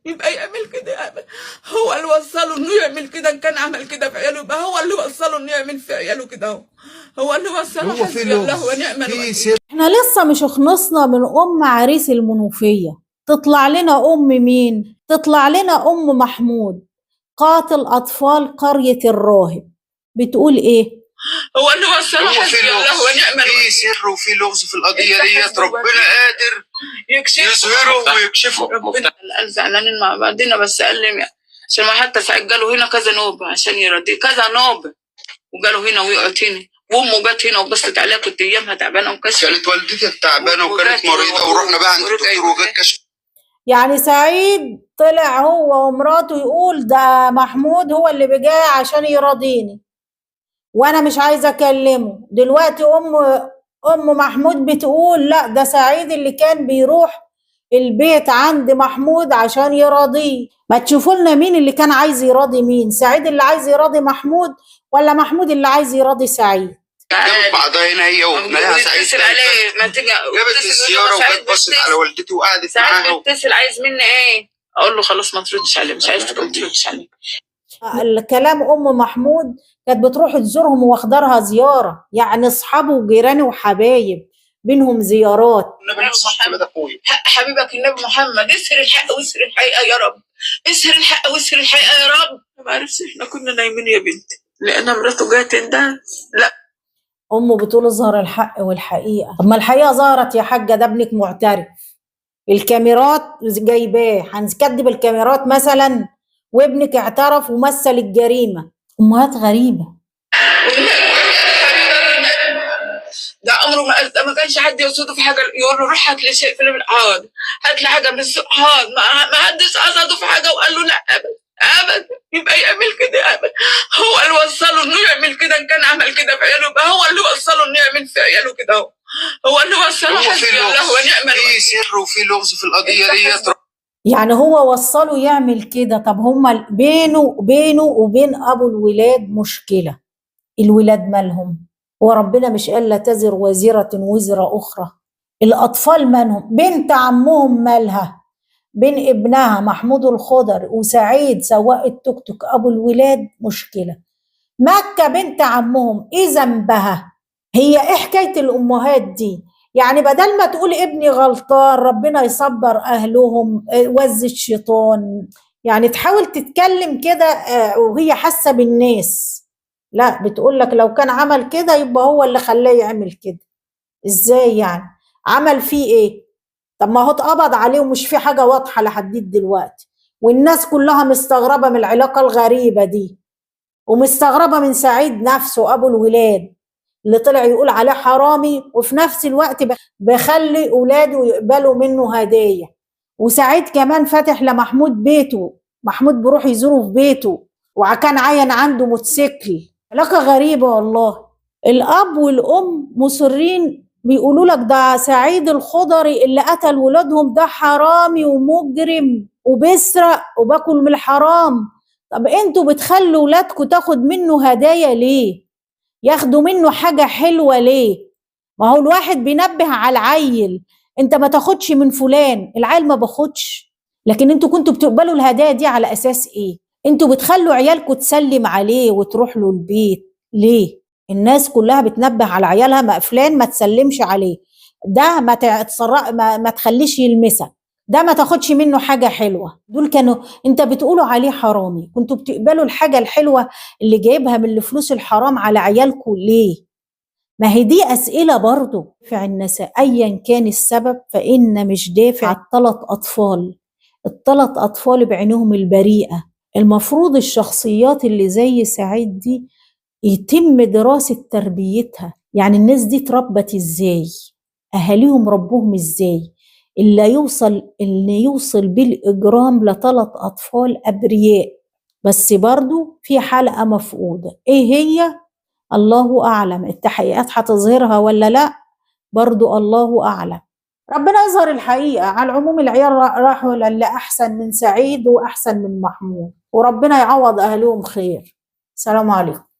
يبقى يعمل كده أبدا. هو اللي وصله انه يعمل كده، ان كان عمل كده في عياله يبقى هو اللي وصله انه يعمل في عياله كده. هو اللي وصله. هو في حسبي الله لغز ونعم في الوكيل. سر. احنا لسه مش خلصنا من ام عريس المنوفية. تطلع لنا ام مين؟ تطلع لنا ام محمود قاتل اطفال قرية الراهب. بتقول ايه؟ هو اللي وصله. هو في حسبي الله لغز ونعم الوكيل. في سر وفي لغز في القضية ديت، ربنا قادر يظهره ويكشفه. ربنا قال زعلانين مع بعضنا، بس قال لي عشان ما حتى ساعات جاله هنا كذا نوبة عشان يرضيه، كذا نوبة وجاله هنا ويقعد هنا، وامه جت هنا وبصت عليها. كنت ايامها تعبانه وكشف، كانت والدتي تعبانه وكانت مريضه، ورحنا بقى عند الدكتور وجت كشف. يعني سعيد طلع هو ومراته يقول ده محمود هو اللي بيجي عشان يراضيني وانا مش عايزه اكلمه. دلوقتي ام محمود بتقول لا، ده سعيد اللي كان بيروح البيت عند محمود عشان يراضيه. ما تشوفوا لنا مين اللي كان عايز يراضي مين؟ سعيد اللي عايز يراضي محمود ولا محمود اللي عايز يراضي سعيد؟ جابت بعضها هنا هي وابنها سعيد، بتتصل عليه ما تيجي جابت السياره وجت بصت على والدتي وقعدت معاها. ساعات بتتصل عايز مني ايه، اقول له خلاص ما تردش عليه، مش عايز تقوم تردش عليه. الكلام ام محمود كانت بتروح تزورهم واخدارها زياره، يعني اصحابه وجيرانه وحبايب بينهم زيارات. النبي نصح كده اخويا حبيبك النبي محمد، اسهر الحق واسهر الحقيقه يا رب، اسهر الحق واسهر الحقيقه يا رب. ما عرفش، احنا كنا نايمين يا بنتي لان مراته جات ده. لا امه بتقول اظهر الحق والحقيقه. طب ما الحقيقه ظهرت يا حاجه، ده ابنك معترف، الكاميرات جايباه، هنكدب الكاميرات مثلا وابنك اعترف ومثل الجريمه. امهات غريبه. ده عمره ما كانش حد يقصده في حاجه، يقول له روح هات لي شيء في الحاضر، هات لي حاجه من السوق حاضر. ما حدش قصده في حاجه وقال له لا ابدا ابدا. يبقى يعمل كده ابدا. هو اللي وصله انه يعمل كده، ان كان عمل كده في عياله يبقى هو اللي وصله انه يعمل في عياله كده. هو اللي وصله. حسبي الله ونعم الوكيل. في سر وفي لغز في القضيه ديت. يعني هو وصله يعمل كده. طب هما بينه وبين ابو الولاد مشكله. الولاد مالهم؟ وربنا مش قال لا تزر وازرة وزر أخرى؟ الأطفال مالهم؟ بنت عمهم مالها؟ بين ابنها محمود الخضر وسعيد سواق التوك توك أبو الولاد مشكلة. مكة بنت عمهم إيه ذنبها؟ هي إيه حكاية الأمهات دي؟ يعني بدل ما تقول ابني غلطان ربنا يصبر أهلهم، وز الشيطان، يعني تحاول تتكلم كده وهي حاسة بالناس. لا، بتقول لك لو كان عمل كده يبقى هو اللي خلاه يعمل كده. ازاي يعني؟ عمل فيه ايه؟ طب ما هو اتقبض عليه ومش في حاجة واضحة لحد دلوقتي، والناس كلها مستغربة من العلاقة الغريبة دي، ومستغربة من سعيد نفسه أبو الولاد اللي طلع يقول عليه حرامي، وفي نفس الوقت بخلي أولاده يقبلوا منه هدايا. وسعيد كمان فاتح لمحمود بيته، محمود بيروح يزوره في بيته، وكان عين عنده موتوسيكل. علاقة غريبة والله. الأب والأم مصرين بيقولوا لك ده سعيد الخضري اللي قتل ولادهم ده حرامي ومجرم وبيسرق وباكل من الحرام. طب انتوا بتخلوا ولادكم تاخد منه هدايا ليه؟ ياخدوا منه حاجة حلوة ليه؟ ما هو الواحد بينبه على العيل، انت ما تاخدش من فلان، العيل ما باخدش. لكن انتوا كنتوا بتقبلوا الهدايا دي على أساس ايه؟ انتوا بتخلوا عيالكم تسلم عليه وتروح له البيت ليه؟ الناس كلها بتنبه على عيالها، ما فلان ما تسلمش عليه، ده ما تخليش يلمسك، ده ما تاخدش منه حاجة حلوة. دول كانوا انت بتقولوا عليه حرامي، كنتوا بتقبلوا الحاجة الحلوة اللي جايبها من الفلوس الحرام على عيالكم ليه؟ ما هي دي أسئلة برضو. دافع النساء أيا كان السبب فإن مش دافع الثلاث أطفال، الثلاث أطفال بعينهم البريئة. المفروض الشخصيات اللي زي سعيد دي يتم دراسة تربيتها، يعني الناس دي تربت ازاي، أهاليهم ربوهم ازاي، اللي يوصل بالإجرام لثلاث أطفال أبرياء. بس برضو في حلقة مفقودة، ايه هي؟ الله أعلم. التحقيقات هتظهرها ولا لا؟ برضو الله أعلم. ربنا يظهر الحقيقة. على العموم العيال راحوا للي أحسن من سعيد وأحسن من محمود، وربنا يعوض أهلهم خير. السلام عليكم.